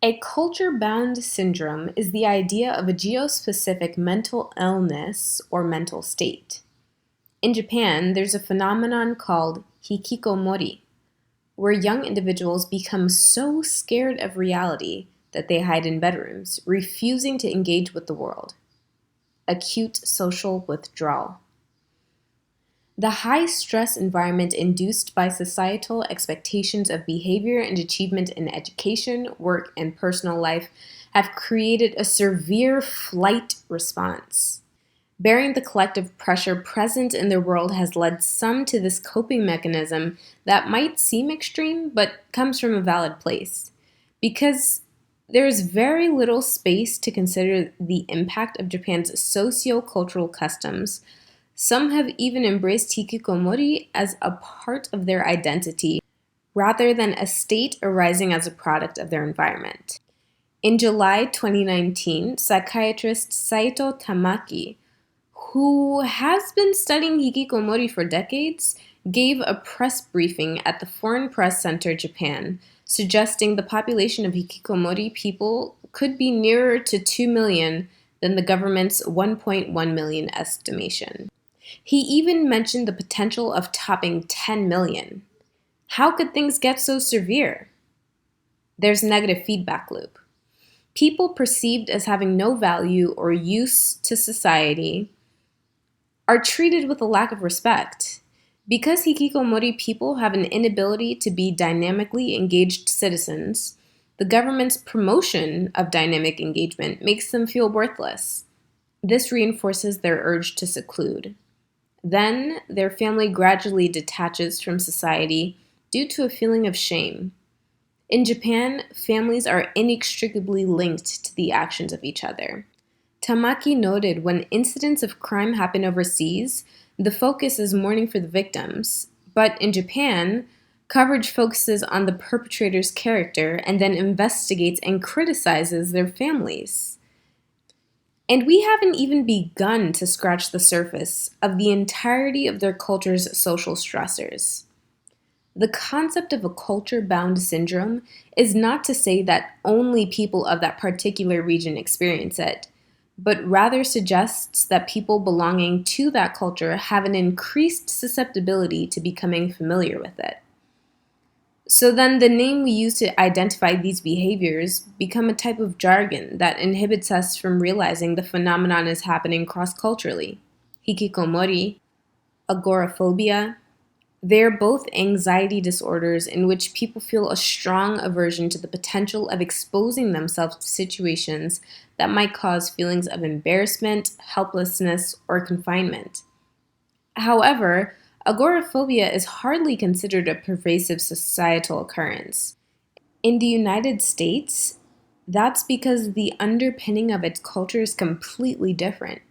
A culture-bound syndrome is the idea of a geospecific mental illness or mental state. In Japan, there's a phenomenon called Hikikomori, where young individuals become so scared of reality that they hide in bedrooms, refusing to engage with the world. Acute social withdrawal. The high-stress environment induced by societal expectations of behavior and achievement in education, work, and personal life have created a severe flight response. Bearing the collective pressure present in their world has led some to this coping mechanism that might seem extreme, but comes from a valid place. Because there is very little space to consider the impact of Japan's socio-cultural customs. Some have even embraced hikikomori as a part of their identity, rather than a state arising as a product of their environment. In July 2019, psychiatrist Saito Tamaki, who has been studying hikikomori for decades, gave a press briefing at the Foreign Press Center, Japan, suggesting the population of hikikomori people could be nearer to 2 million than the government's 1.1 million estimation. He even mentioned the potential of topping 10 million. How could things get so severe? There's a negative feedback loop. People perceived as having no value or use to society are treated with a lack of respect. Because hikikomori people have an inability to be dynamically engaged citizens, the government's promotion of dynamic engagement makes them feel worthless. This reinforces their urge to seclude. Then, their family gradually detaches from society due to a feeling of shame. In Japan, families are inextricably linked to the actions of each other. Tamaki noted when incidents of crime happen overseas, the focus is mourning for the victims. But in Japan, coverage focuses on the perpetrator's character and then investigates and criticizes their families. And we haven't even begun to scratch the surface of the entirety of their culture's social stressors. The concept of a culture-bound syndrome is not to say that only people of that particular region experience it, but rather suggests that people belonging to that culture have an increased susceptibility to becoming familiar with it. So then the name we use to identify these behaviors become a type of jargon that inhibits us from realizing the phenomenon is happening cross-culturally. Hikikomori, agoraphobia. They're both anxiety disorders in which people feel a strong aversion to the potential of exposing themselves to situations that might cause feelings of embarrassment, helplessness, or confinement. However, agoraphobia is hardly considered a pervasive societal occurrence. In the United States, that's because the underpinning of its culture is completely different.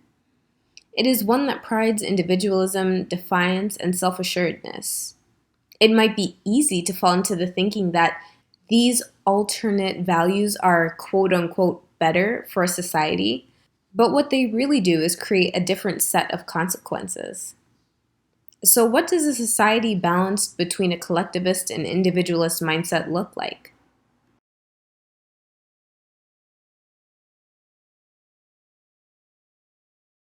It is one that prides individualism, defiance, and self-assuredness. It might be easy to fall into the thinking that these alternate values are quote-unquote better for a society, but what they really do is create a different set of consequences. So what does a society balanced between a collectivist and individualist mindset look like?